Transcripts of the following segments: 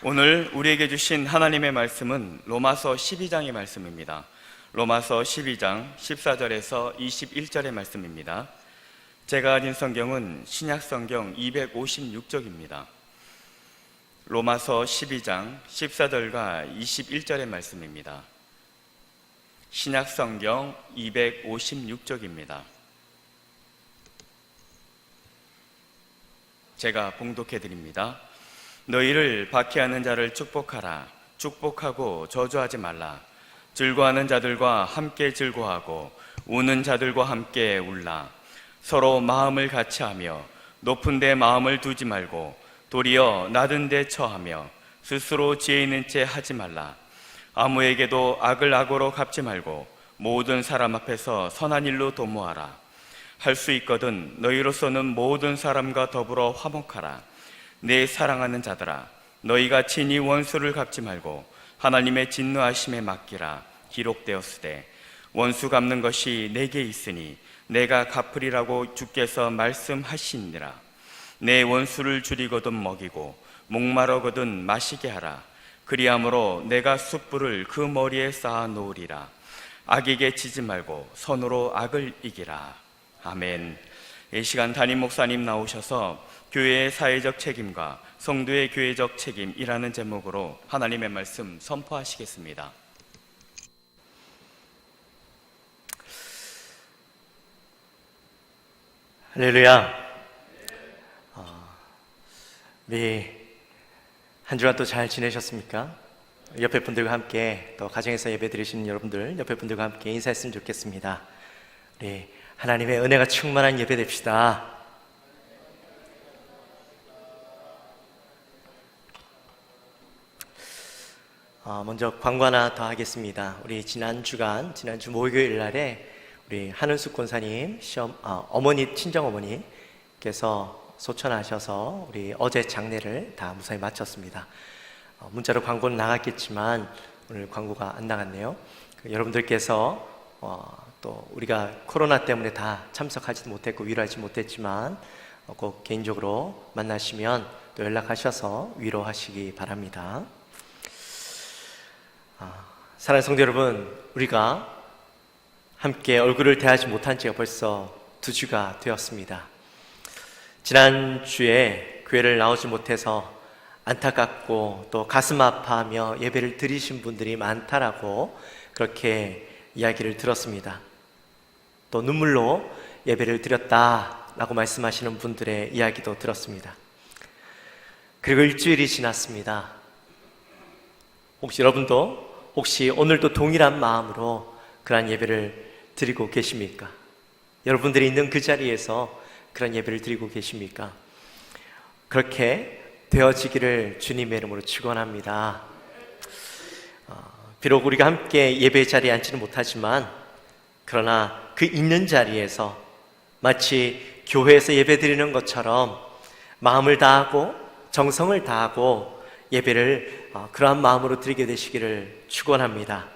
오늘 우리에게 주신 하나님의 말씀은 로마서 12장의 말씀입니다. 로마서 12장 14절에서 21절의 말씀입니다. 제가 가진 성경은 신약성경 256쪽입니다. 로마서 12장 14절과 21절의 말씀입니다. 신약성경 256쪽입니다. 제가 봉독해 드립니다. 너희를 박해하는 자를 축복하라. 축복하고 저주하지 말라. 즐거워하는 자들과 함께 즐거워하고 우는 자들과 함께 울라. 서로 마음을 같이하며 높은 데 마음을 두지 말고 도리어 낮은 데 처하며 스스로 지혜 있는 채 하지 말라. 아무에게도 악을 악으로 갚지 말고 모든 사람 앞에서 선한 일로 도모하라. 할 수 있거든 너희로서는 모든 사람과 더불어 화목하라. 내 사랑하는 자들아, 너희가 친히 원수를 갚지 말고 하나님의 진노하심에 맡기라. 기록되었으되 원수 갚는 것이 내게 있으니 내가 갚으리라고 주께서 말씀하시니라. 내 원수를 줄이거든 먹이고 목마르거든 마시게 하라. 그리함으로 내가 숯불을 그 머리에 쌓아 놓으리라. 악에게 지지 말고 선으로 악을 이기라. 아멘. 이 시간 담임 목사님 나오셔서 교회의 사회적 책임과 성도의 교회적 책임이라는 제목으로 하나님의 말씀 선포하시겠습니다. 할렐루야. 우리 한 주간 또 잘 지내셨습니까? 옆에 분들과 함께 또 가정에서 예배 드리시는 여러분들 옆에 분들과 함께 인사했으면 좋겠습니다. 우리 하나님의 은혜가 충만한 예배 됩시다. 먼저 광고 하나 더 하겠습니다. 우리 지난주 목요일 날에 우리 한은숙 권사님 어머니, 친정어머니께서 소천하셔서 우리 어제 장례를 다 무사히 마쳤습니다. 문자로 광고는 나갔겠지만 오늘 광고가 안 나갔네요. 여러분들께서 또 우리가 코로나 때문에 다 참석하지도 못했고 위로하지 못했지만 꼭 개인적으로 만나시면 또 연락하셔서 위로하시기 바랍니다. 사랑하는 성도 여러분, 우리가 함께 얼굴을 대하지 못한 지가 벌써 2주가 되었습니다. 지난주에 교회를 나오지 못해서 안타깝고 또 가슴 아파하며 예배를 드리신 분들이 많다라고 그렇게 이야기를 들었습니다. 또 눈물로 예배를 드렸다라고 말씀하시는 분들의 이야기도 들었습니다. 그리고 일주일이 지났습니다. 혹시 여러분도 오늘도 동일한 마음으로 그런 예배를 드리고 계십니까? 여러분들이 있는 그 자리에서 그런 예배를 드리고 계십니까? 그렇게 되어지기를 주님의 이름으로 축원합니다. 비록 우리가 함께 예배 자리에 앉지는 못하지만 그러나 그 있는 자리에서 마치 교회에서 예배 드리는 것처럼 마음을 다하고 정성을 다하고 예배를 그러한 마음으로 드리게 되시기를 축원합니다.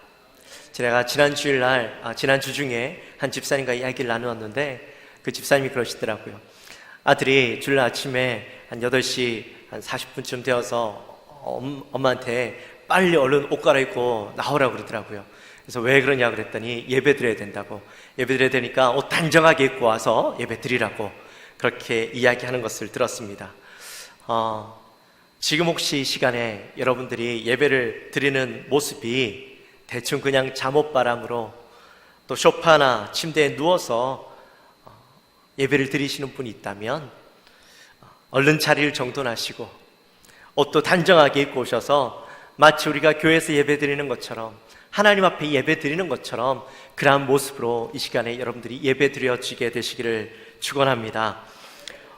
제가 지난 주 중에 한 집사님과 이야기를 나누었는데 그 집사님이 그러시더라고요. 아들이 주일 아침에 한 8시 한 40분쯤 되어서 엄마한테 빨리 얼른 옷 갈아입고 나오라고 그러더라고요. 그래서 왜 그러냐 그랬더니 예배 드려야 된다고. 예배 드려야 되니까 옷 단정하게 입고 와서 예배 드리라고 그렇게 이야기하는 것을 들었습니다. 지금 혹시 이 시간에 여러분들이 예배를 드리는 모습이 대충 그냥 잠옷바람으로 또 소파나 침대에 누워서 예배를 드리시는 분이 있다면 얼른 자리를 정돈하시고 옷도 단정하게 입고 오셔서 마치 우리가 교회에서 예배 드리는 것처럼 하나님 앞에 예배 드리는 것처럼 그러한 모습으로 이 시간에 여러분들이 예배 드려지게 되시기를 축원합니다.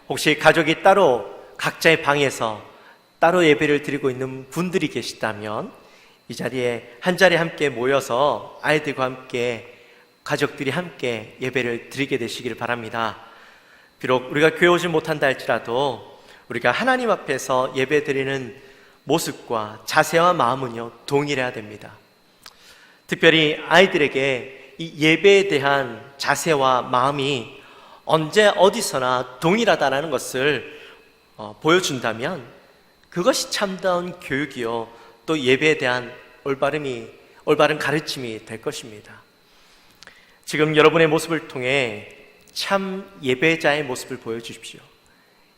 혹시 가족이 따로 각자의 방에서 따로 예배를 드리고 있는 분들이 계시다면 이 자리에 한 자리에 함께 모여서 아이들과 함께 가족들이 함께 예배를 드리게 되시기를 바랍니다. 비록 우리가 교회 오지 못한다 할지라도 우리가 하나님 앞에서 예배 드리는 모습과 자세와 마음은요 동일해야 됩니다. 특별히 아이들에게 이 예배에 대한 자세와 마음이 언제 어디서나 동일하다는 것을 보여준다면 그것이 참다운 교육이요, 또 예배에 대한 올바른 가르침이 될 것입니다. 지금 여러분의 모습을 통해 참 예배자의 모습을 보여주십시오.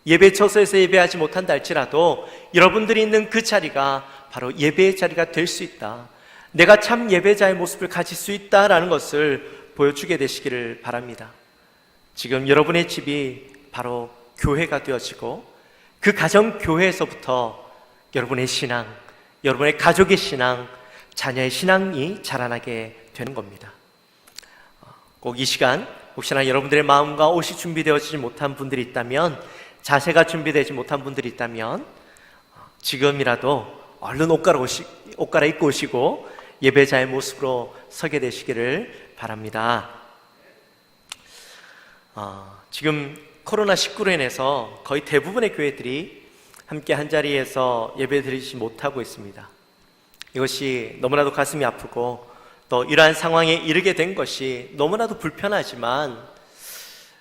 예배 처소에서 예배하지 못한다 할지라도 여러분들이 있는 그 자리가 바로 예배의 자리가 될 수 있다, 내가 참 예배자의 모습을 가질 수 있다라는 것을 보여주게 되시기를 바랍니다. 지금 여러분의 집이 바로 교회가 되어지고 그 가정 교회에서부터 여러분의 신앙, 여러분의 가족의 신앙, 자녀의 신앙이 자라나게 되는 겁니다. 꼭 이 시간 혹시나 여러분들의 마음과 옷이 준비되어지지 못한 분들이 있다면, 자세가 준비되지 못한 분들이 있다면 지금이라도 얼른 옷 갈아입고 오시고 예배자의 모습으로 서게 되시기를 바랍니다. 지금 코로나19로 인해서 거의 대부분의 교회들이 함께 한자리에서 예배 드리지 못하고 있습니다. 이것이 너무나도 가슴이 아프고 또 이러한 상황에 이르게 된 것이 너무나도 불편하지만,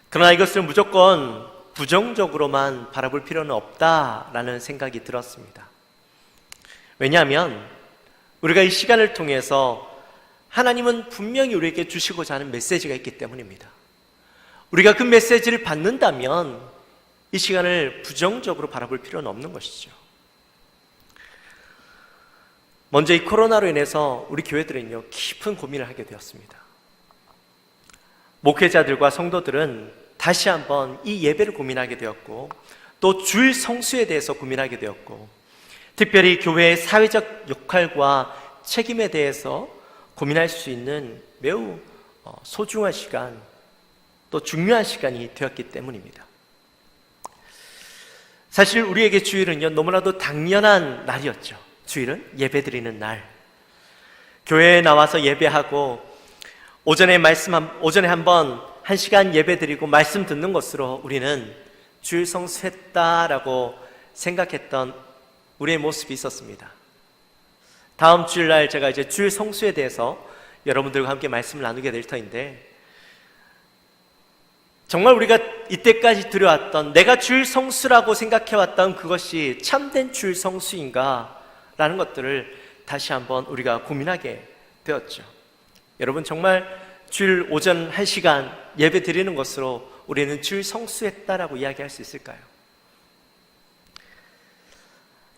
그러나 이것을 무조건 부정적으로만 바라볼 필요는 없다라는 생각이 들었습니다. 왜냐하면 우리가 이 시간을 통해서 하나님은 분명히 우리에게 주시고자 하는 메시지가 있기 때문입니다. 우리가 그 메시지를 받는다면 이 시간을 부정적으로 바라볼 필요는 없는 것이죠. 먼저 이 코로나로 인해서 우리 교회들은요, 깊은 고민을 하게 되었습니다. 목회자들과 성도들은 다시 한번 이 예배를 고민하게 되었고, 또 주일 성수에 대해서 고민하게 되었고, 특별히 교회의 사회적 역할과 책임에 대해서 고민할 수 있는 매우 소중한 시간, 또 중요한 시간이 되었기 때문입니다. 사실 우리에게 주일은요, 너무나도 당연한 날이었죠. 주일은 예배드리는 날, 교회에 나와서 예배하고 오전에 한번 1시간 예배드리고 말씀 듣는 것으로 우리는 주일 성수했다라고 생각했던 우리의 모습이 있었습니다. 다음 주일날 제가 이제 주일 성수에 대해서 여러분들과 함께 말씀을 나누게 될 터인데, 정말 우리가 이때까지 드려왔던, 내가 주일 성수라고 생각해왔던 그것이 참된 주일 성수인가 라는 것들을 다시 한번 우리가 고민하게 되었죠. 여러분, 정말 주일 오전 1시간 예배 드리는 것으로 우리는 주일 성수했다라고 이야기할 수 있을까요?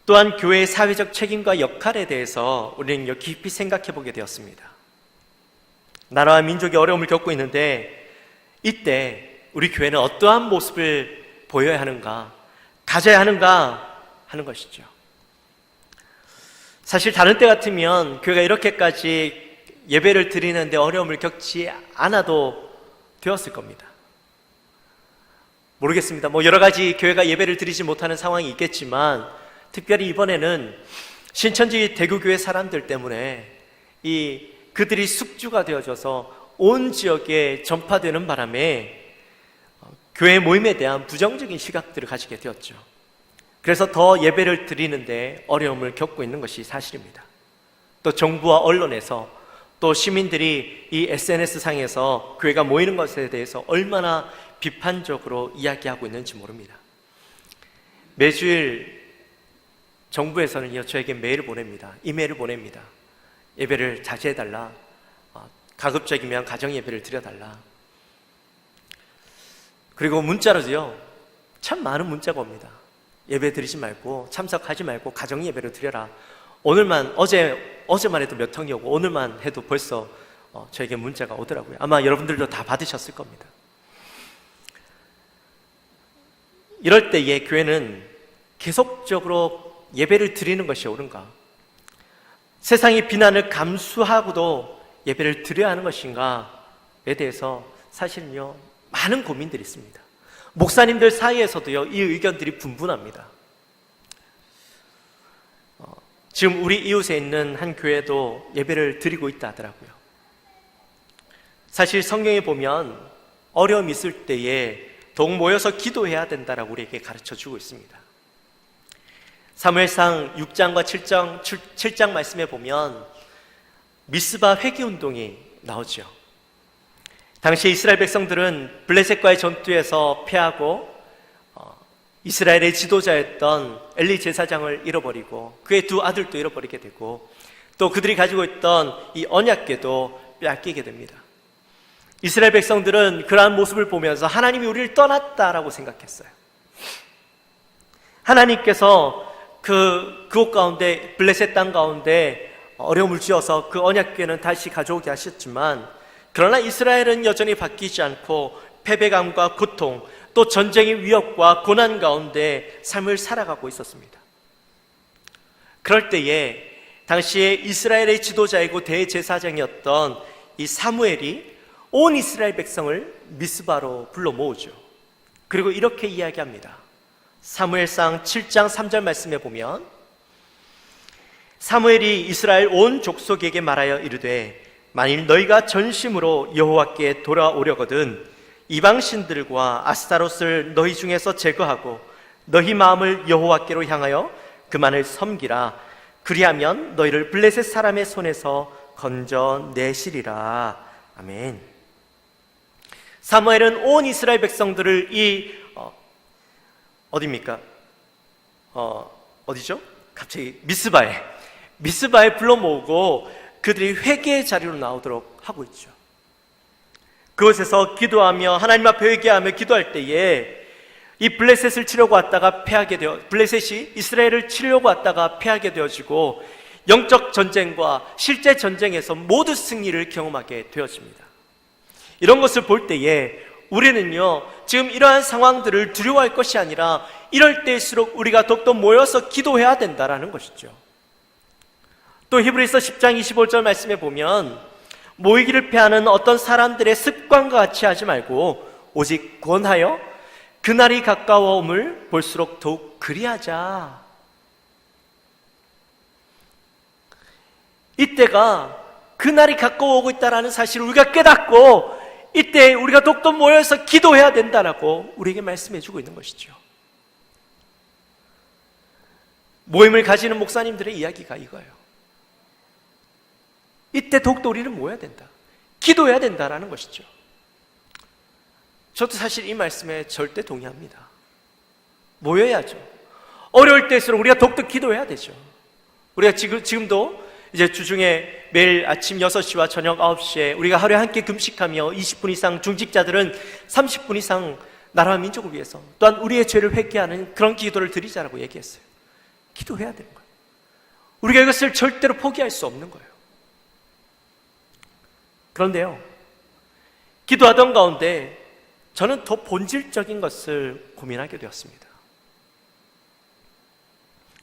또한 교회의 사회적 책임과 역할에 대해서 우리는 깊이 생각해 보게 되었습니다. 나라와 민족이 어려움을 겪고 있는데, 이때 우리 교회는 어떠한 모습을 보여야 하는가, 가져야 하는가 하는 것이죠. 사실 다른 때 같으면 교회가 이렇게까지 예배를 드리는데 어려움을 겪지 않아도 되었을 겁니다. 모르겠습니다. 여러 가지 교회가 예배를 드리지 못하는 상황이 있겠지만, 특별히 이번에는 신천지 대구교회 사람들 때문에 그들이 숙주가 되어져서 온 지역에 전파되는 바람에 교회 모임에 대한 부정적인 시각들을 가지게 되었죠. 그래서 더 예배를 드리는데 어려움을 겪고 있는 것이 사실입니다. 또 정부와 언론에서, 또 시민들이 이 SNS상에서 교회가 모이는 것에 대해서 얼마나 비판적으로 이야기하고 있는지 모릅니다. 매주일 정부에서는요, 저에게 메일을 보냅니다. 이메일을 보냅니다. 예배를 자제해달라, 가급적이면 가정 예배를 드려달라. 그리고 문자로도요, 참 많은 문자가 옵니다. 예배 드리지 말고, 참석하지 말고 가정 예배를 드려라. 어제만 해도 몇 통이 오고 오늘만 해도 벌써 저에게 문자가 오더라고요. 아마 여러분들도 다 받으셨을 겁니다. 이럴 때에 교회는 계속적으로 예배를 드리는 것이 옳은가? 세상의 비난을 감수하고도 예배를 드려야 하는 것인가에 대해서 사실은요, 많은 고민들이 있습니다. 목사님들 사이에서도요, 이 의견들이 분분합니다. 지금 우리 이웃에 있는 한 교회도 예배를 드리고 있다 하더라고요. 사실 성경에 보면 어려움이 있을 때에 더욱 모여서 기도해야 된다라고 우리에게 가르쳐 주고 있습니다. 사무엘상 6장과 7장 말씀에 보면 미스바 회개운동이 나오죠. 당시 이스라엘 백성들은 블레셋과의 전투에서 패하고 이스라엘의 지도자였던 엘리 제사장을 잃어버리고 그의 두 아들도 잃어버리게 되고 또 그들이 가지고 있던 이 언약궤도 빼앗기게 됩니다. 이스라엘 백성들은 그러한 모습을 보면서 하나님이 우리를 떠났다라고 생각했어요. 하나님께서 그곳 가운데, 블레셋 땅 가운데 어려움을 주어서 그 언약궤는 다시 가져오게 하셨지만, 그러나 이스라엘은 여전히 바뀌지 않고 패배감과 고통, 또 전쟁의 위협과 고난 가운데 삶을 살아가고 있었습니다. 그럴 때에 당시에 이스라엘의 지도자이고 대제사장이었던 이 사무엘이 온 이스라엘 백성을 미스바로 불러 모으죠. 그리고 이렇게 이야기합니다. 사무엘상 7장 3절 말씀에 보면, 사무엘이 이스라엘 온 족속에게 말하여 이르되 만일 너희가 전심으로 여호와께 돌아오려거든 이방신들과 아스타롯을 너희 중에서 제거하고 너희 마음을 여호와께로 향하여 그만을 섬기라. 그리하면 너희를 블레셋 사람의 손에서 건져내시리라. 아멘. 사무엘은 온 이스라엘 백성들을 어디입니까? 어디죠? 갑자기 미스바에 불러 모으고 그들이 회개의 자리로 나오도록 하고 있죠. 그곳에서 기도하며 하나님 앞에 회개하며 기도할 때에 이 블레셋을 치려고 왔다가 블레셋이 이스라엘을 치려고 왔다가 패하게 되어지고 영적 전쟁과 실제 전쟁에서 모두 승리를 경험하게 되어집니다. 이런 것을 볼 때에 우리는요, 지금 이러한 상황들을 두려워할 것이 아니라 이럴 때일수록 우리가 더욱더 모여서 기도해야 된다라는 것이죠. 또 히브리서 10장 25절 말씀에 보면 모이기를 패하는 어떤 사람들의 습관과 같이 하지 말고 오직 권하여 그날이 가까워옴을 볼수록 더욱 그리하자. 이때가 그날이 가까워오고 있다는 사실을 우리가 깨닫고 이때 우리가 더욱더 모여서 기도해야 된다라고 우리에게 말씀해 주고 있는 것이죠. 모임을 가지는 목사님들의 이야기가 이거예요. 이때 더욱더 우리는 모여야 된다, 기도해야 된다라는 것이죠. 저도 사실 이 말씀에 절대 동의합니다. 모여야죠. 어려울 때일수록 우리가 더욱더 기도해야 되죠. 우리가 지금도 이제 주중에 매일 아침 6시와 저녁 9시에 우리가 하루에 함께 금식하며 20분 이상, 중직자들은 30분 이상 나라와 민족을 위해서 또한 우리의 죄를 회개하는 그런 기도를 드리자라고 얘기했어요. 기도해야 되는 거예요. 우리가 이것을 절대로 포기할 수 없는 거예요. 그런데요, 기도하던 가운데 저는 더 본질적인 것을 고민하게 되었습니다.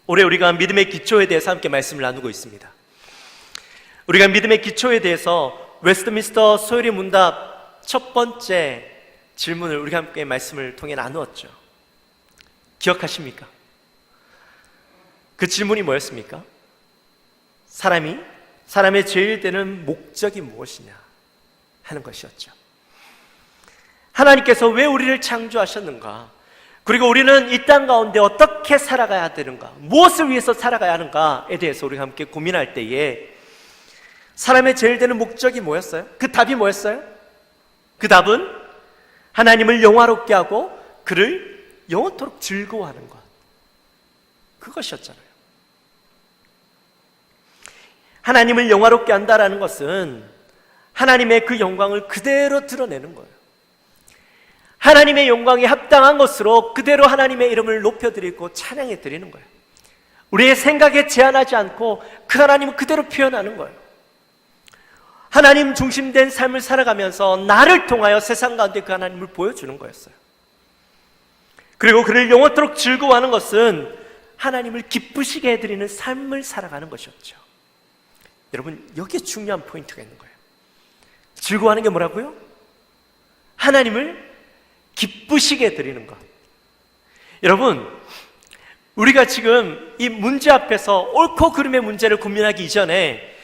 올해 우리가 믿음의 기초에 대해서 함께 말씀을 나누고 있습니다. 우리가 믿음의 기초에 대해서 웨스트민스터 소요리 문답 첫 번째 질문을 우리가 함께 말씀을 통해 나누었죠. 기억하십니까? 그 질문이 뭐였습니까? 사람의 제일 되는 목적이 무엇이냐 하는 것이었죠. 하나님께서 왜 우리를 창조하셨는가? 그리고 우리는 이 땅 가운데 어떻게 살아가야 되는가? 무엇을 위해서 살아가야 하는가에 대해서 우리가 함께 고민할 때에 사람의 제일 되는 목적이 뭐였어요? 그 답이 뭐였어요? 그 답은 하나님을 영화롭게 하고 그를 영원토록 즐거워하는 것, 그것이었잖아요. 하나님을 영화롭게 한다라는 것은 하나님의 그 영광을 그대로 드러내는 거예요. 하나님의 영광에 합당한 것으로 그대로 하나님의 이름을 높여드리고 찬양해 드리는 거예요. 우리의 생각에 제한하지 않고 그 하나님을 그대로 표현하는 거예요. 하나님 중심된 삶을 살아가면서 나를 통하여 세상 가운데 그 하나님을 보여주는 거였어요. 그리고 그를 영원토록 즐거워하는 것은 하나님을 기쁘시게 해드리는 삶을 살아가는 것이었죠. 여러분, 여기에 중요한 포인트가 있는 거예요. 즐거워하는 게 뭐라고요? 하나님을 기쁘시게 해드리는 것. 여러분, 우리가 지금 이 문제 앞에서 옳고 그름의 문제를 고민하기 이전에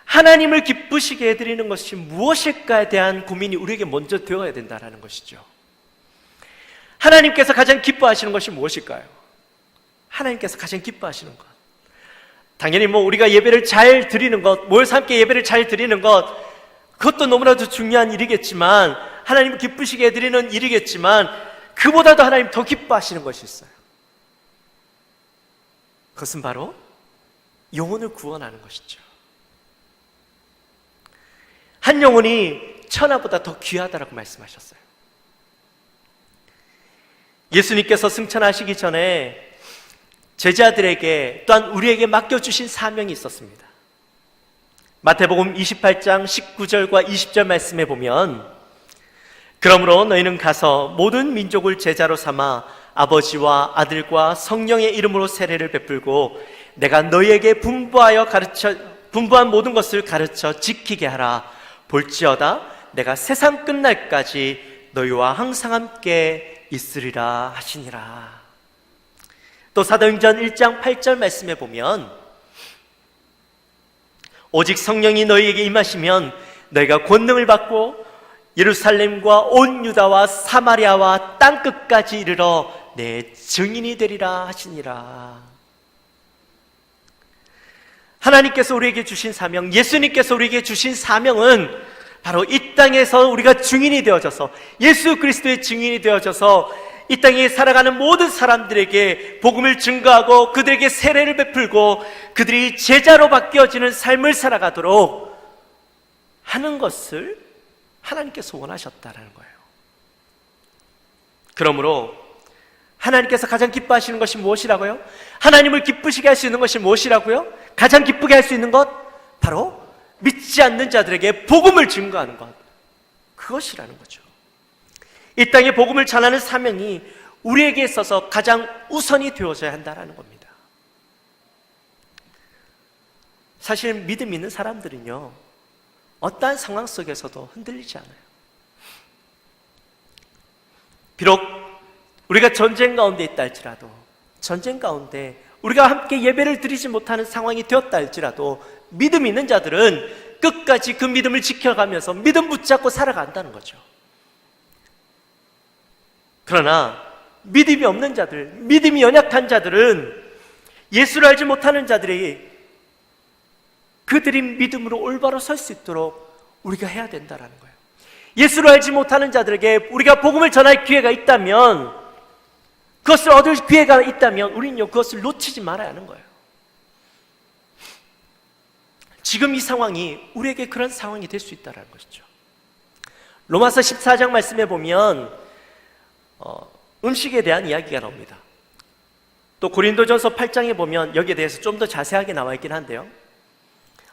하나님을 기쁘시게 해드리는 것이 무엇일까에 대한 고민이 우리에게 먼저 되어야 된다는 것이죠. 하나님께서 가장 기뻐하시는 것이 무엇일까요? 하나님께서 가장 기뻐하시는 것, 당연히 우리가 예배를 잘 드리는 것, 모여서 함께 예배를 잘 드리는 것, 그것도 너무나도 중요한 일이겠지만, 하나님을 기쁘시게 해드리는 일이겠지만, 그보다도 하나님 더 기뻐하시는 것이 있어요. 그것은 바로 영혼을 구원하는 것이죠. 한 영혼이 천하보다 더 귀하다라고 말씀하셨어요. 예수님께서 승천하시기 전에 제자들에게 또한 우리에게 맡겨주신 사명이 있었습니다. 마태복음 28장 19절과 20절 말씀에 보면, 그러므로 너희는 가서 모든 민족을 제자로 삼아 아버지와 아들과 성령의 이름으로 세례를 베풀고 내가 너희에게 분부한 모든 것을 가르쳐 지키게 하라. 볼지어다 내가 세상 끝날까지 너희와 항상 함께 있으리라 하시니라. 또 사도행전 1장 8절 말씀에 보면, 오직 성령이 너희에게 임하시면 너희가 권능을 받고 예루살렘과 온 유다와 사마리아와 땅끝까지 이르러 내 증인이 되리라 하시니라. 하나님께서 우리에게 주신 사명, 예수님께서 우리에게 주신 사명은 바로 이 땅에서 우리가 증인이 되어져서, 예수 그리스도의 증인이 되어져서 이 땅에 살아가는 모든 사람들에게 복음을 증거하고 그들에게 세례를 베풀고 그들이 제자로 바뀌어지는 삶을 살아가도록 하는 것을 하나님께서 원하셨다는 거예요. 그러므로 하나님께서 가장 기뻐하시는 것이 무엇이라고요? 하나님을 기쁘시게 할 수 있는 것이 무엇이라고요? 가장 기쁘게 할 수 있는 것? 바로 믿지 않는 자들에게 복음을 증거하는 것, 그것이라는 거죠. 이 땅에 복음을 전하는 사명이 우리에게 있어서 가장 우선이 되어져야 한다는 겁니다. 사실 믿음 있는 사람들은요, 어떠한 상황 속에서도 흔들리지 않아요. 비록 우리가 전쟁 가운데 있다 할지라도, 전쟁 가운데 우리가 함께 예배를 드리지 못하는 상황이 되었다 할지라도 믿음 있는 자들은 끝까지 그 믿음을 지켜가면서 믿음 붙잡고 살아간다는 거죠. 그러나 믿음이 없는 자들, 믿음이 연약한 자들은, 예수를 알지 못하는 자들이 그들이 믿음으로 올바로 설 수 있도록 우리가 해야 된다는 거예요. 예수를 알지 못하는 자들에게 우리가 복음을 전할 기회가 있다면, 그것을 얻을 기회가 있다면 우리는요, 그것을 놓치지 말아야 하는 거예요. 지금 이 상황이 우리에게 그런 상황이 될 수 있다는 것이죠. 로마서 14장 말씀에 보면 음식에 대한 이야기가 나옵니다. 또 고린도전서 8장에 보면 여기에 대해서 좀 더 자세하게 나와 있긴 한데요,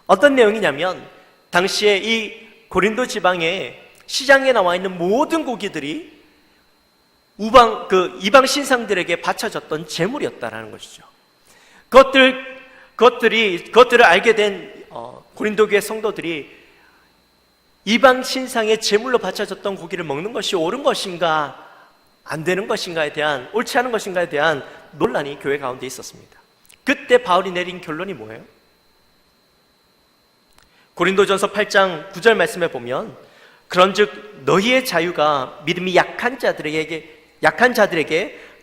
어떤 내용이냐면, 당시에 이 고린도 지방에 시장에 나와 있는 모든 고기들이 이방 신상들에게 바쳐졌던 제물이었다라는 것이죠. 그것들을 알게 된 고린도 교회 성도들이 이방 신상의 제물로 바쳐졌던 고기를 먹는 것이 옳은 것인가, 안 되는 것인가에 대한, 옳지 않은 것인가에 대한 논란이 교회 가운데 있었습니다. 그때 바울이 내린 결론이 뭐예요? 고린도전서 8장 9절 말씀에 보면, 그런즉 너희의 자유가 믿음이 약한 자들에게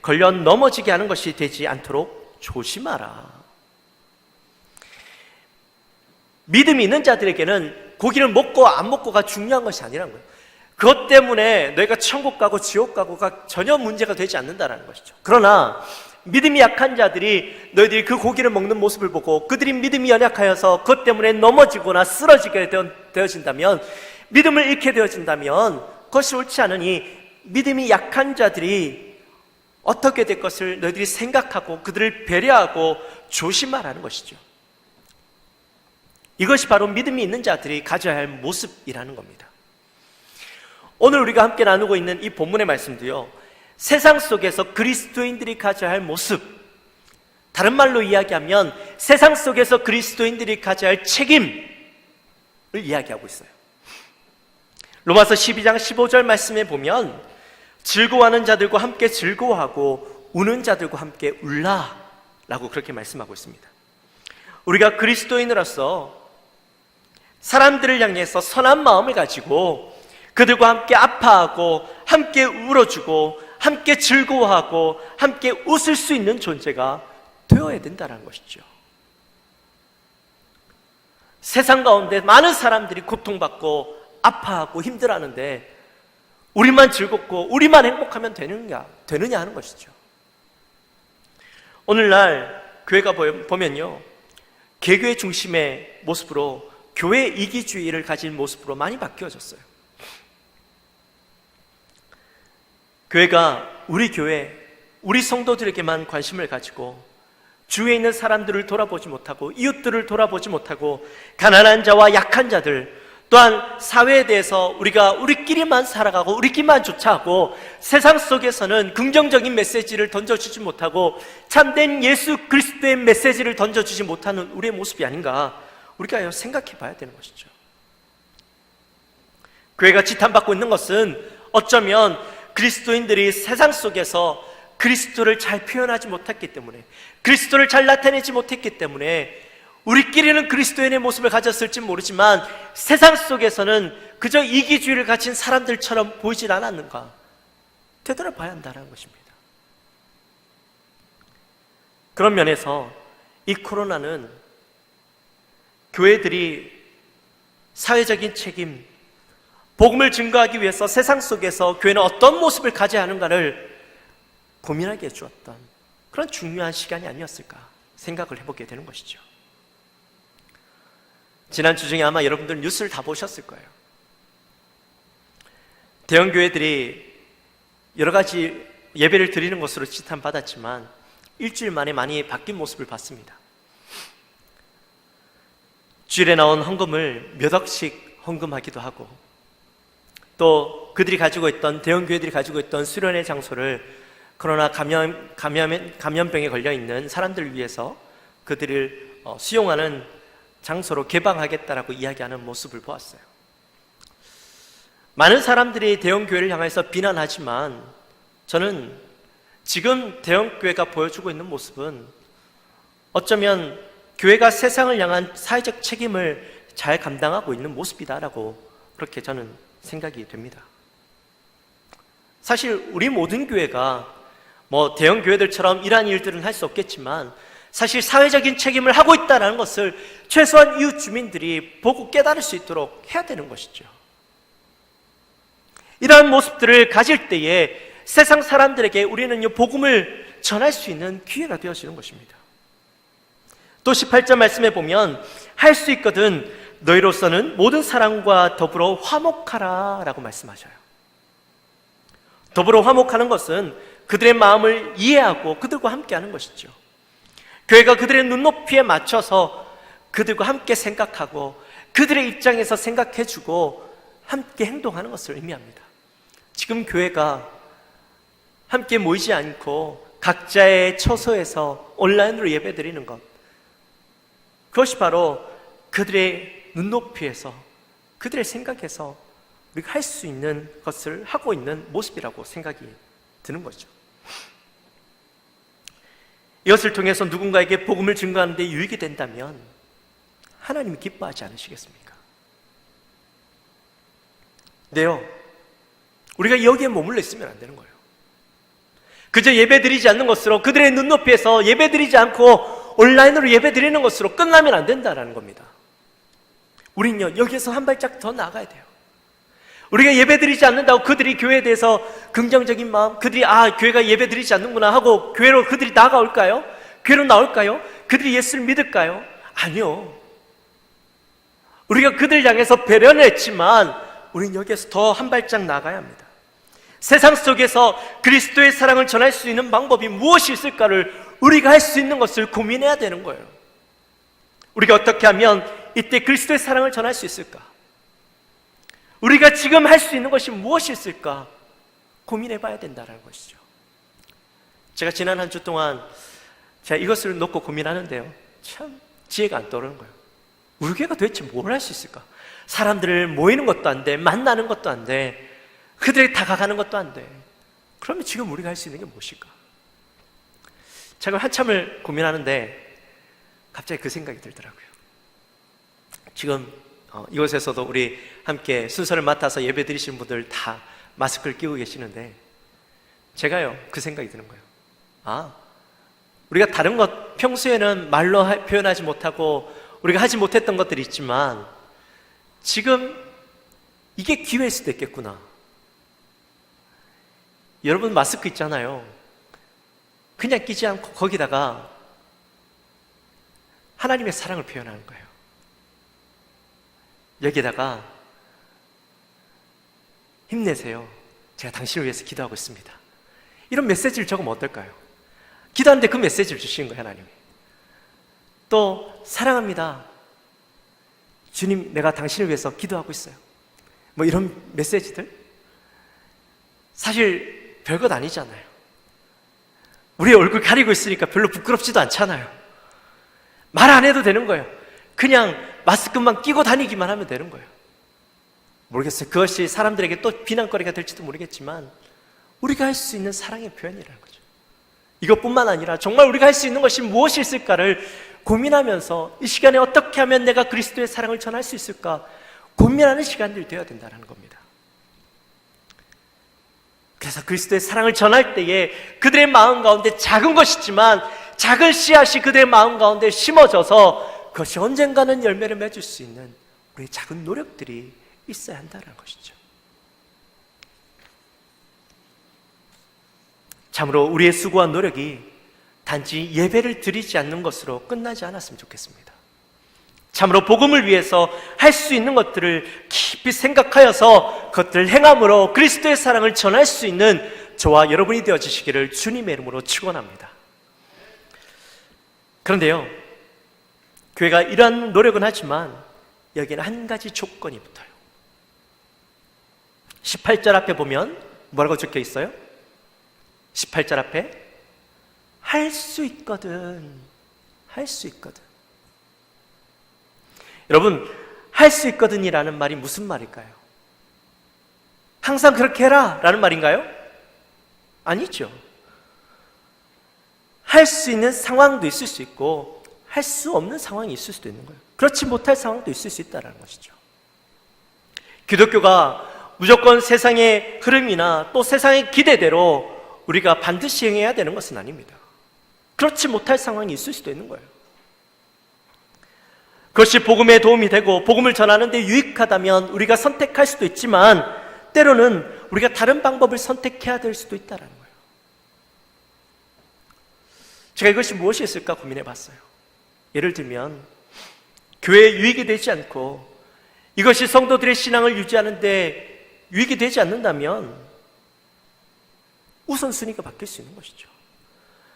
걸려 넘어지게 하는 것이 되지 않도록 조심하라. 믿음이 있는 자들에게는 고기를 먹고 안 먹고가 중요한 것이 아니라는 거예요. 그것 때문에 너희가 천국 가고 지옥 가고가 전혀 문제가 되지 않는다는 것이죠. 그러나 믿음이 약한 자들이 너희들이 그 고기를 먹는 모습을 보고 그들이 믿음이 연약하여서 그것 때문에 넘어지거나 쓰러지게 되어진다면, 믿음을 잃게 되어진다면 그것이 옳지 않으니 믿음이 약한 자들이 어떻게 될 것을 너희들이 생각하고 그들을 배려하고 조심하라는 것이죠. 이것이 바로 믿음이 있는 자들이 가져야 할 모습이라는 겁니다. 오늘 우리가 함께 나누고 있는 이 본문의 말씀도요, 세상 속에서 그리스도인들이 가져야 할 모습, 다른 말로 이야기하면 세상 속에서 그리스도인들이 가져야 할 책임을 이야기하고 있어요. 로마서 12장 15절 말씀에 보면, 즐거워하는 자들과 함께 즐거워하고 우는 자들과 함께 울라 라고 그렇게 말씀하고 있습니다. 우리가 그리스도인으로서 사람들을 향해서 선한 마음을 가지고 그들과 함께 아파하고 함께 울어주고 함께 즐거워하고 함께 웃을 수 있는 존재가 되어야 된다는 것이죠. 세상 가운데 많은 사람들이 고통받고 아파하고 힘들어하는데 우리만 즐겁고 우리만 행복하면 되느냐 하는 것이죠. 오늘날 교회가 보면요, 개교의 중심의 모습으로 교회 이기주의를 가진 모습으로 많이 바뀌어졌어요. 교회가 우리 교회, 우리 성도들에게만 관심을 가지고 주위에 있는 사람들을 돌아보지 못하고 이웃들을 돌아보지 못하고 가난한 자와 약한 자들, 또한 사회에 대해서 우리가 우리끼리만 살아가고 우리끼리만 조차하고 세상 속에서는 긍정적인 메시지를 던져주지 못하고 참된 예수 그리스도의 메시지를 던져주지 못하는 우리의 모습이 아닌가, 우리가 생각해 봐야 되는 것이죠. 교회가 지탄받고 있는 것은 어쩌면 그리스도인들이 세상 속에서 그리스도를 잘 표현하지 못했기 때문에, 그리스도를 잘 나타내지 못했기 때문에 우리끼리는 그리스도인의 모습을 가졌을지 모르지만 세상 속에서는 그저 이기주의를 가진 사람들처럼 보이질 않았는가, 되돌아봐야 한다는 것입니다. 그런 면에서 이 코로나는 교회들이 사회적인 책임, 복음을 증거하기 위해서 세상 속에서 교회는 어떤 모습을 가져야 하는가를 고민하게 해주었던 그런 중요한 시간이 아니었을까 생각을 해보게 되는 것이죠. 지난 주 중에 아마 여러분들 뉴스를 다 보셨을 거예요. 대형 교회들이 여러 가지 예배를 드리는 것으로 지탄받았지만 일주일 만에 많이 바뀐 모습을 봤습니다. 주일에 나온 헌금을 몇 억씩 헌금하기도 하고, 또 그들이 가지고 있던, 대형 교회들이 가지고 있던 수련회 장소를 코로나 감염병에 걸려 있는 사람들을 위해서 그들을 수용하는 장소로 개방하겠다라고 이야기하는 모습을 보았어요. 많은 사람들이 대형 교회를 향해서 비난하지만 저는 지금 대형 교회가 보여주고 있는 모습은 어쩌면 교회가 세상을 향한 사회적 책임을 잘 감당하고 있는 모습이다라고 그렇게 저는 생각이 됩니다. 사실 우리 모든 교회가 대형 교회들처럼 이러한 일들은 할 수 없겠지만 사실 사회적인 책임을 하고 있다는 것을 최소한 이웃 주민들이 보고 깨달을 수 있도록 해야 되는 것이죠. 이러한 모습들을 가질 때에 세상 사람들에게 우리는 이 복음을 전할 수 있는 기회가 되어지는 것입니다. 또 18절 말씀에 보면 할 수 있거든 너희로서는 모든 사람과 더불어 화목하라 라고 말씀하셔요. 더불어 화목하는 것은 그들의 마음을 이해하고 그들과 함께하는 것이죠. 교회가 그들의 눈높이에 맞춰서 그들과 함께 생각하고 그들의 입장에서 생각해주고 함께 행동하는 것을 의미합니다. 지금 교회가 함께 모이지 않고 각자의 처소에서 온라인으로 예배드리는 것, 그것이 바로 그들의 눈높이에서 그들의 생각에서 우리가 할 수 있는 것을 하고 있는 모습이라고 생각이 드는 거죠. 이것을 통해서 누군가에게 복음을 증거하는 데 유익이 된다면 하나님이 기뻐하지 않으시겠습니까? 네요. 우리가 여기에 머물러 있으면 안 되는 거예요. 그저 예배드리지 않는 것으로, 그들의 눈높이에서 예배드리지 않고 온라인으로 예배드리는 것으로 끝나면 안 된다는 겁니다. 우린요, 여기에서 한 발짝 더 나아가야 돼요. 우리가 예배드리지 않는다고 그들이 교회에 대해서 긍정적인 마음, 그들이 교회가 예배드리지 않는구나 하고 교회로 그들이 나아올까요? 교회로 나올까요? 그들이 예수를 믿을까요? 아니요. 우리가 그들 향해서 배려는 했지만 우린 여기에서 더 한 발짝 나아가야 합니다. 세상 속에서 그리스도의 사랑을 전할 수 있는 방법이 무엇이 있을까를 우리가 할 수 있는 것을 고민해야 되는 거예요. 우리가 어떻게 하면 이때 그리스도의 사랑을 전할 수 있을까? 우리가 지금 할 수 있는 것이 무엇이 있을까? 고민해 봐야 된다는 것이죠. 제가 지난 한 주 동안 제가 이것을 놓고 고민하는데요, 참 지혜가 안 떠오르는 거예요. 우리 교회가 도대체 뭘 할 수 있을까? 사람들을 모이는 것도 안 돼, 만나는 것도 안 돼, 그들에게 다가가는 것도 안 돼. 그러면 지금 우리가 할 수 있는 게 무엇일까? 제가 한참을 고민하는데 갑자기 그 생각이 들더라고요. 지금 이곳에서도 우리 함께 순서를 맡아서 예배 드리시는 분들 다 마스크를 끼고 계시는데 제가요, 그 생각이 드는 거예요. 우리가 다른 것, 평소에는 말로 표현하지 못하고 우리가 하지 못했던 것들이 있지만 지금 이게 기회일 수도 있겠구나. 여러분 마스크 있잖아요. 그냥 끼지 않고 거기다가 하나님의 사랑을 표현하는 거예요. 여기다가 힘내세요. 제가 당신을 위해서 기도하고 있습니다. 이런 메시지를 적으면 어떨까요? 기도하는데 그 메시지를 주시는 거예요, 하나님이. 또 사랑합니다. 주님, 내가 당신을 위해서 기도하고 있어요. 뭐 이런 메시지들 사실 별것 아니잖아요. 우리 얼굴 가리고 있으니까 별로 부끄럽지도 않잖아요. 말 안 해도 되는 거예요. 그냥 마스크만 끼고 다니기만 하면 되는 거예요. 모르겠어요. 그것이 사람들에게 또 비난거리가 될지도 모르겠지만 우리가 할 수 있는 사랑의 표현이라는 거죠. 이것뿐만 아니라 정말 우리가 할 수 있는 것이 무엇이 있을까를 고민하면서 이 시간에 어떻게 하면 내가 그리스도의 사랑을 전할 수 있을까 고민하는 시간들이 되어야 된다는 겁니다. 그래서 그리스도의 사랑을 전할 때에 그들의 마음 가운데 작은 것이지만 작은 씨앗이 그들의 마음 가운데 심어져서 그것이 언젠가는 열매를 맺을 수 있는 우리의 작은 노력들이 있어야 한다는 것이죠. 참으로 우리의 수고와 노력이 단지 예배를 드리지 않는 것으로 끝나지 않았으면 좋겠습니다. 참으로 복음을 위해서 할 수 있는 것들을 깊이 생각하여서 그것들을 행함으로 그리스도의 사랑을 전할 수 있는 저와 여러분이 되어주시기를 주님의 이름으로 축원합니다. 그런데요, 교회가 이러한 노력은 하지만 여기에는 한 가지 조건이 붙어요. 18절 앞에 보면 뭐라고 적혀 있어요? 18절 앞에 할 수 있거든. 할 수 있거든. 여러분, 할 수 있거든이라는 말이 무슨 말일까요? 항상 그렇게 해라 라는 말인가요? 아니죠. 할 수 있는 상황도 있을 수 있고 할 수 없는 상황이 있을 수도 있는 거예요. 그렇지 못할 상황도 있을 수 있다는 것이죠. 기독교가 무조건 세상의 흐름이나 또 세상의 기대대로 우리가 반드시 행해야 되는 것은 아닙니다. 그렇지 못할 상황이 있을 수도 있는 거예요. 그것이 복음에 도움이 되고 복음을 전하는 데 유익하다면 우리가 선택할 수도 있지만 때로는 우리가 다른 방법을 선택해야 될 수도 있다는 거예요. 제가 이것이 무엇이 있을까 고민해 봤어요. 예를 들면 교회에 유익이 되지 않고 이것이 성도들의 신앙을 유지하는 데 유익이 되지 않는다면 우선순위가 바뀔 수 있는 것이죠.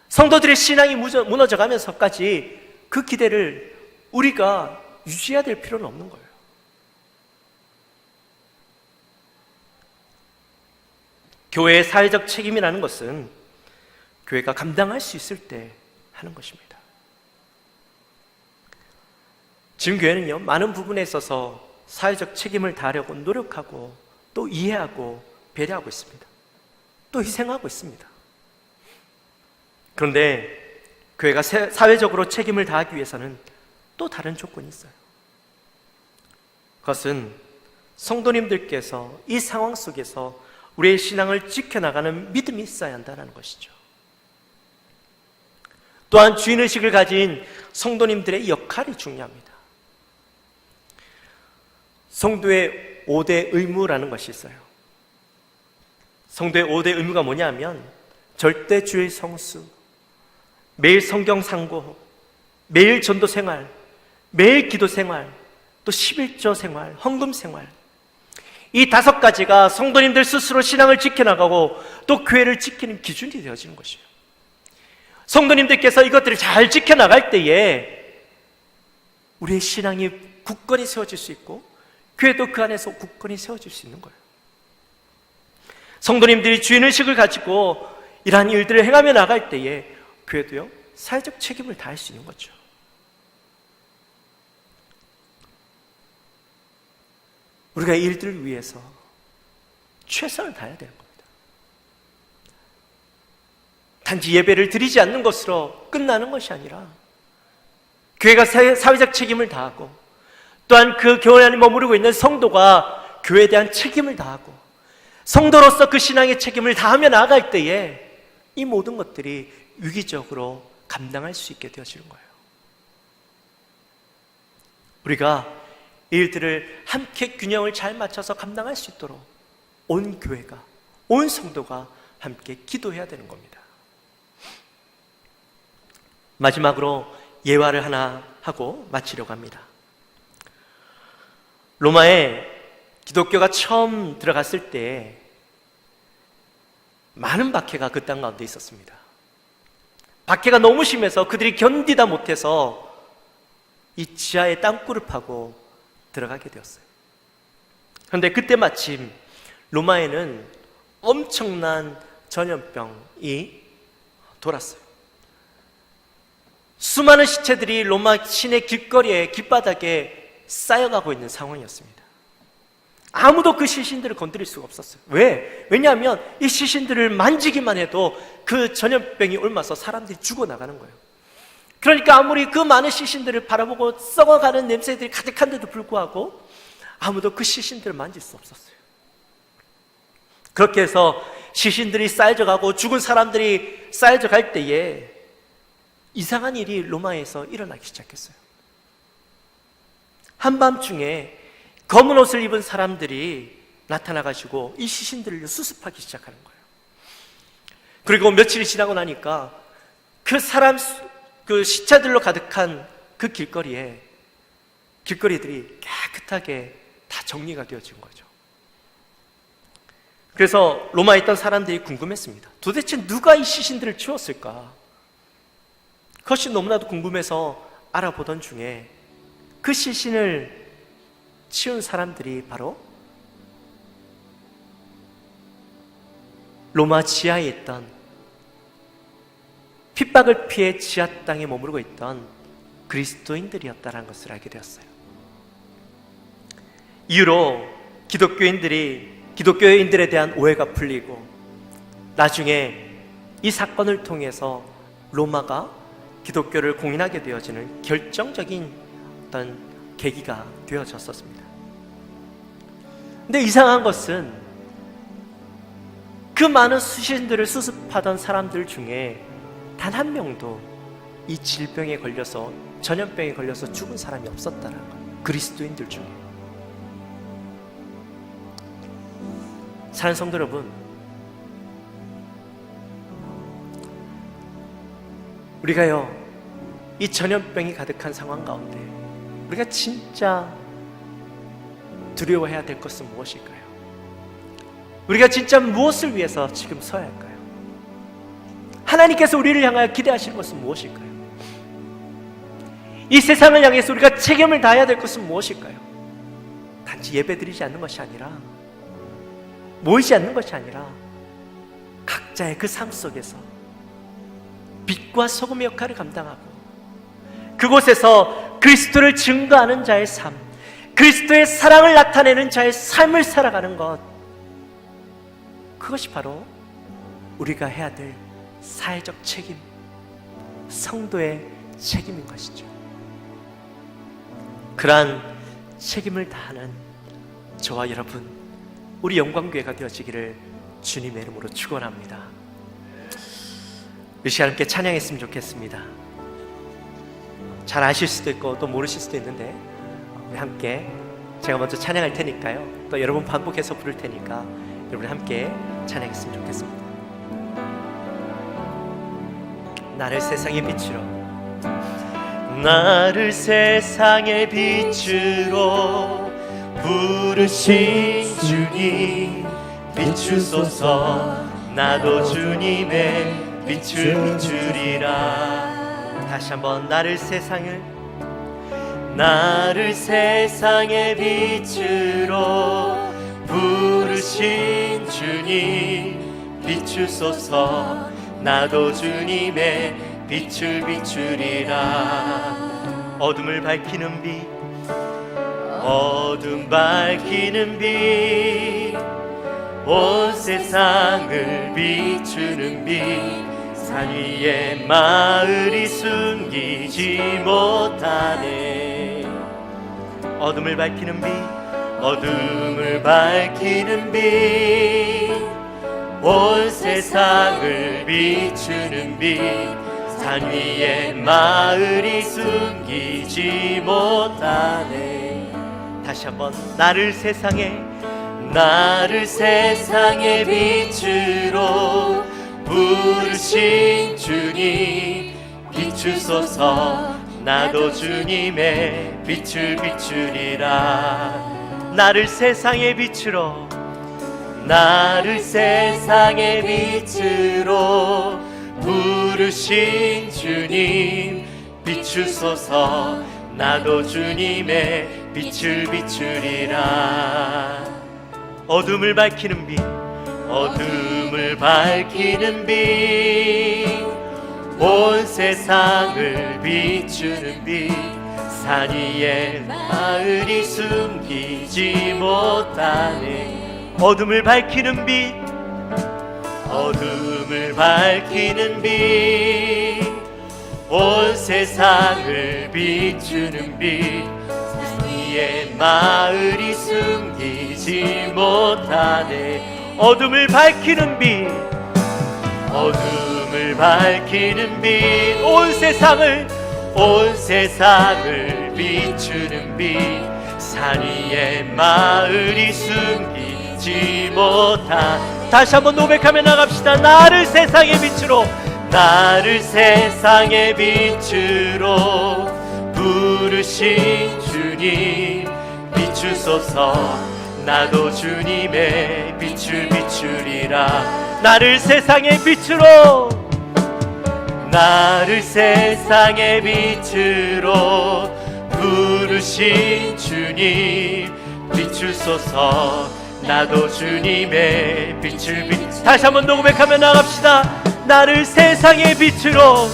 성도들의 신앙이 무너져가면서까지 그 기대를 우리가 유지해야 될 필요는 없는 거예요. 교회의 사회적 책임이라는 것은 교회가 감당할 수 있을 때 하는 것입니다. 지금 교회는요, 많은 부분에 있어서 사회적 책임을 다하려고 노력하고 또 이해하고 배려하고 있습니다. 또 희생하고 있습니다. 그런데 교회가 사회적으로 책임을 다하기 위해서는 또 다른 조건이 있어요. 그것은 성도님들께서 이 상황 속에서 우리의 신앙을 지켜나가는 믿음이 있어야 한다는 것이죠. 또한 주인의식을 가진 성도님들의 역할이 중요합니다. 성도의 5대 의무라는 것이 있어요. 성도의 5대 의무가 뭐냐면 절대 주의 성수, 매일 성경 상고, 매일 전도 생활, 매일 기도 생활, 또 11조 생활, 헌금 생활. 이 5가지가 성도님들 스스로 신앙을 지켜나가고 또 교회를 지키는 기준이 되어지는 것이에요. 성도님들께서 이것들을 잘 지켜나갈 때에 우리의 신앙이 굳건히 세워질 수 있고 교회도 그 안에서 굳건히 세워질 수 있는 거예요. 성도님들이 주인의식을 가지고 이러한 일들을 행하며 나갈 때에 교회도요, 사회적 책임을 다할 수 있는 거죠. 우리가 이 일들을 위해서 최선을 다해야 되는 겁니다. 단지 예배를 드리지 않는 것으로 끝나는 것이 아니라 교회가 사회적 책임을 다하고 또한 그 교회 안에 머무르고 있는 성도가 교회에 대한 책임을 다하고 성도로서 그 신앙의 책임을 다하며 나아갈 때에 이 모든 것들이 유기적으로 감당할 수 있게 되어지는 거예요. 우리가 이 일들을 함께 균형을 잘 맞춰서 감당할 수 있도록 온 교회가, 온 성도가 함께 기도해야 되는 겁니다. 마지막으로 예화를 하나 하고 마치려고 합니다. 로마에 기독교가 처음 들어갔을 때 많은 박해가 그 땅 가운데 있었습니다. 박해가 너무 심해서 그들이 견디다 못해서 이 지하에 땅굴을 파고 들어가게 되었어요. 그런데 그때 마침 로마에는 엄청난 전염병이 돌았어요. 수많은 시체들이 로마 시내 길거리에 길바닥에 쌓여가고 있는 상황이었습니다. 아무도 그 시신들을 건드릴 수가 없었어요. 왜? 왜냐하면 이 시신들을 만지기만 해도 그 전염병이 옮아서 사람들이 죽어나가는 거예요. 그러니까 아무리 그 많은 시신들을 바라보고 썩어가는 냄새들이 가득한데도 불구하고 아무도 그 시신들을 만질 수 없었어요. 그렇게 해서 시신들이 쌓여져 가고 죽은 사람들이 쌓여져 갈 때에 이상한 일이 로마에서 일어나기 시작했어요. 한밤중에 검은 옷을 입은 사람들이 나타나가지고 이 시신들을 수습하기 시작하는 거예요. 그리고 며칠이 지나고 나니까 그 시체들로 가득한 그 길거리들이 깨끗하게 다 정리가 되어진 거죠. 그래서 로마에 있던 사람들이 궁금했습니다. 도대체 누가 이 시신들을 치웠을까? 그것이 너무나도 궁금해서 알아보던 중에 그 시신을 치운 사람들이 바로 로마 지하에 있던 핍박을 피해 지하 땅에 머무르고 있던 그리스도인들이었다는 것을 알게 되었어요. 이후로 기독교인들에 대한 오해가 풀리고 나중에 이 사건을 통해서 로마가 기독교를 공인하게 되어지는 결정적인 어떤 계기가 되어졌었습니다. 근데 이상한 것은 그 많은 시신들을 수습하던 사람들 중에 단 한 명도 이 질병에 걸려서 전염병에 걸려서 죽은 사람이 없었다는 거예요. 그리스도인들 중에. 사랑하는 성도 여러분, 우리가요 이 전염병이 가득한 상황 가운데 우리가 진짜 두려워해야 될 것은 무엇일까요? 우리가 진짜 무엇을 위해서 지금 서야 할까요? 하나님께서 우리를 향하여 기대하시는 것은 무엇일까요? 이 세상을 향해서 우리가 책임을 다해야 될 것은 무엇일까요? 단지 예배드리지 않는 것이 아니라, 모이지 않는 것이 아니라 각자의 그 삶 속에서 빛과 소금의 역할을 감당하고 그곳에서 그리스도를 증거하는 자의 삶, 그리스도의 사랑을 나타내는 자의 삶을 살아가는 것, 그것이 바로 우리가 해야 될 사회적 책임, 성도의 책임인 것이죠. 그러한 책임을 다하는 저와 여러분, 우리 영광교회가 되어지기를 주님의 이름으로 축원합니다. 이 시간 함께 찬양했으면 좋겠습니다. 잘 아실 수도 있고 또 모르실 수도 있는데 우리 함께, 제가 먼저 찬양할 테니까요, 또 여러분 반복해서 부를 테니까 여러분 함께 찬양했으면 좋겠습니다. 나를 세상의 빛으로, 나를 세상의 빛으로 부르신 주님 비추소서. 나도 주님의 빛을 비추리라. 다시 한번, 나를 세상의 빛으로 부르신 주님 비추소서. 나도 주님의 빛을 비추리라. 어둠을 밝히는 빛, 어둠 밝히는 빛, 온 세상을 비추는 빛, 산 위에 마을이 숨기지 못하네. 어둠을 밝히는 빛, 어둠을 밝히는 빛, 온 세상을 비추는 빛, 산 위에 마을이 숨기지 못하네. 다시 한번, 나를 세상의 빛으로 부르신 주님 비추소서. 나도 주님의 빛을 비추리라. 나를 세상의 빛으로, 나를 세상의 빛으로 부르신 주님 비추소서. 나도 주님의 빛을 비추리라. 어둠을 밝히는 빛, 어둠을 밝히는 빛, 온 세상을 비추는 빛, 산 위에 마을이 숨기지 못하네. 어둠을 밝히는 빛, 어둠을 밝히는 빛, 온 세상을 비추는 빛, 산 위에 마을이 숨기지 못하네. 어둠을 밝히는 빛, 어둠을 밝히는 빛, 온 세상을 비추는 빛, 산 위에 마을이 숨기지 못한. 다시 한번 노백하며 나갑시다. 나를 세상의 빛으로, 나를 세상의 빛으로 부르신 주님 비추소서. 나도 주님의 빛을 비추리라. 나를 세상의 빛으로, 나를 세상의 빛으로 부르신 주님 비추소서. 나도 주님의 빛을 다시 한번 녹음하며 나갑시다. 나를 세상의 빛으로,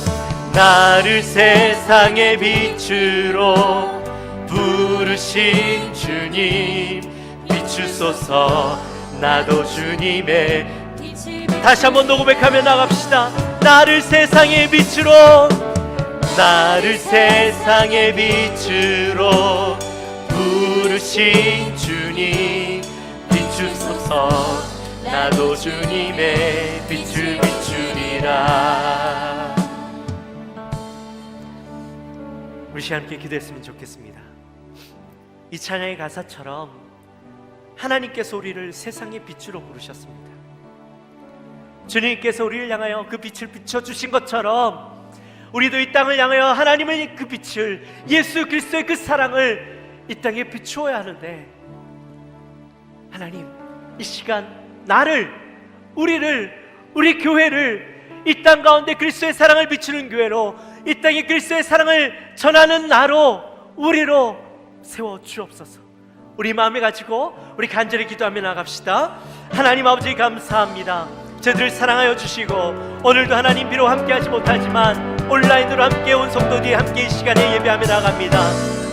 나를 세상의 빛으로 부르신 주님 비추소서. 나도 주님의 다시 한번 녹음하며 나갑시다. 나를 세상의 빛으로, 나를 세상의 빛으로 부르신 주님 비추소서. 나도 주님의 빛을 비추리라. 우리 시간 함께 기도했으면 좋겠습니다. 이 찬양의 가사처럼 하나님께서 우리를 세상의 빛으로 부르셨습니다. 주님께서 우리를 향하여 그 빛을 비춰주신 것처럼 우리도 이 땅을 향하여 하나님의 그 빛을, 예수 그리스도의 그 사랑을 이 땅에 비추어야 하는데, 하나님 이 시간 나를, 우리를, 우리 교회를 이 땅 가운데 그리스도의 사랑을 비추는 교회로, 이 땅에 그리스도의 사랑을 전하는 나로, 우리로 세워 주옵소서. 우리 마음에 가지고 우리 간절히 기도하며 나갑시다. 하나님 아버지 감사합니다. 저들을 사랑하여 주시고, 오늘도 하나님 비록 함께하지 못하지만 온라인으로 함께 온 성도들이 함께 이 시간에 예배하며 나갑니다.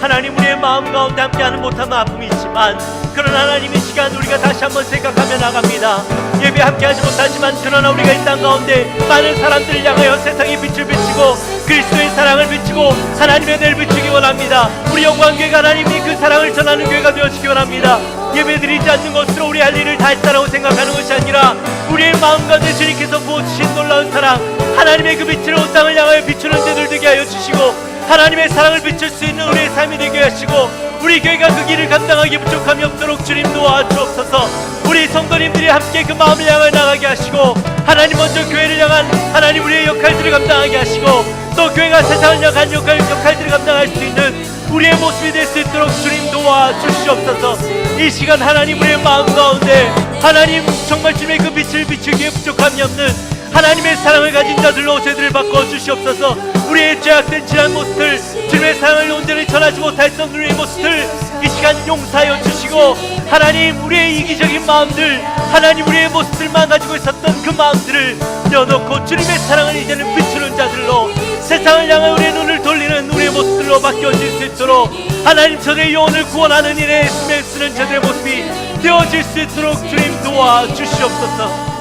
하나님 우리의 마음 가운데 함께하는 못한 아픔이 있지만, 그러나 하나님 이 시간 우리가 다시 한번 생각하며 나갑니다. 예배 함께하지 못하지만 그러나 우리가 이 땅 가운데 많은 사람들을 향하여 세상의 빛을 비추고 그리스도의 사랑을 비추고 하나님의 은혜를 비추기 원합니다. 우리 영광교회가 하나님이 그 사랑을 전하는 교회가 되어주기 원합니다. 예배드리지 않는 것으로 우리 할 일을 다 했다라고 생각하는 것이 아니라, 우리의 마음 가운데 주님께서 부어주신 놀라운 사랑, 하나님의 그 빛을 온 땅을 향하여 비추는 자들 되게 하여 주시고, 하나님의 사랑을 비출 수 있는 우리의 삶이 되게 하시고, 우리 교회가 그 길을 감당하기 부족함이 없도록 주님 도와주옵소서. 우리 성도님들이 함께 그 마음을 향해 나가게 하시고, 하나님 먼저 교회를 향한 하나님 우리의 역할들을 감당하게 하시고, 또 교회가 세상을 향한 역할들을 감당할 수 있는 우리의 모습이 될 수 있도록 주님 도와주시옵소서. 이 시간 하나님 우리의 마음 가운데 하나님 정말 주님의 그 빛을 비추기에 부족함이 없는 하나님의 사랑을 가진 자들로 저희들을 바꿔주시옵소서. 우리의 죄악된 지난 모습들, 주님의 사랑을 온전히 전하지 못했던 우리의 모습들 이 시간 용서하여 주시고, 하나님 우리의 이기적인 마음들, 하나님 우리의 모습들만 가지고 있었던 그 마음들을 내어놓고 주님의 사랑을 이제는 비추는 자들로, 세상을 향해 우리의 눈을 돌리는 우리의 모습들로 바뀌어질 수 있도록, 하나님 저들의 영혼을 구원하는 일에 힘을 쓰는 저들의 모습이 되어질 수 있도록 주님 도와주시옵소서.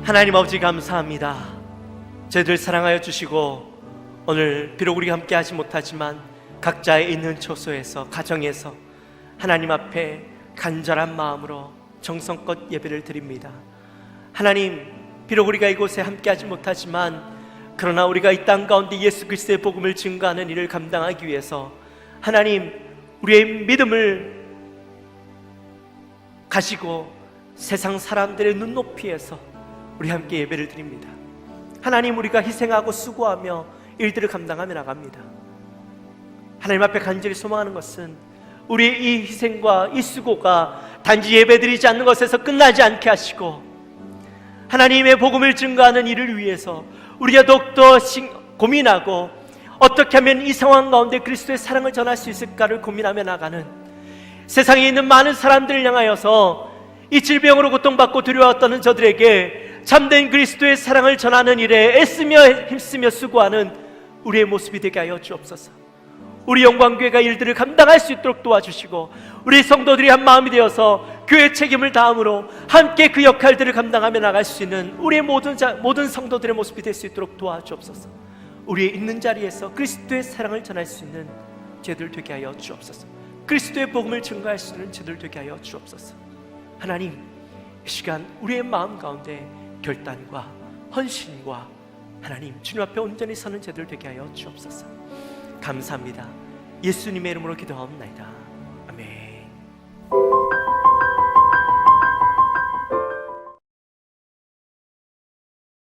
하나님 아버지 감사합니다. 저희들 사랑하여 주시고, 오늘 비록 우리가 함께 하지 못하지만 각자의 있는 처소에서, 가정에서 하나님 앞에 간절한 마음으로 정성껏 예배를 드립니다. 하나님 비록 우리가 이곳에 함께 하지 못하지만, 그러나 우리가 이 땅 가운데 예수 그리스도의 복음을 증거하는 일을 감당하기 위해서 하나님 우리의 믿음을 가지고 세상 사람들의 눈높이에서 우리 함께 예배를 드립니다. 하나님, 우리가 희생하고 수고하며 일들을 감당하며 나갑니다. 하나님 앞에 간절히 소망하는 것은 우리의 이 희생과 이 수고가 단지 예배드리지 않는 것에서 끝나지 않게 하시고, 하나님의 복음을 증거하는 일을 위해서 우리가 더욱더 고민하고 어떻게 하면 이 상황 가운데 그리스도의 사랑을 전할 수 있을까를 고민하며 나가는, 세상에 있는 많은 사람들을 향하여서 이 질병으로 고통받고 두려워했던 저들에게 참된 그리스도의 사랑을 전하는 일에 애쓰며 힘쓰며 수고하는 우리의 모습이 되게 하여 주옵소서. 우리 영광교회가 일들을 감당할 수 있도록 도와주시고, 우리 성도들이 한 마음이 되어서 교회 책임을 다함으로 함께 그 역할들을 감당하며 나갈 수 있는 우리의 모든 성도들의 모습이 될 수 있도록 도와주옵소서. 우리의 있는 자리에서 그리스도의 사랑을 전할 수 있는 죄들 되게 하여 주옵소서. 그리스도의 복음을 증거할 수 있는 죄들 되게 하여 주옵소서. 하나님, 이 시간 우리의 마음 가운데 결단과 헌신과 하나님 주님 앞에 온전히 서는 죄들 되게 하여 주옵소서. 감사합니다. 예수님의 이름으로 기도하옵나이다.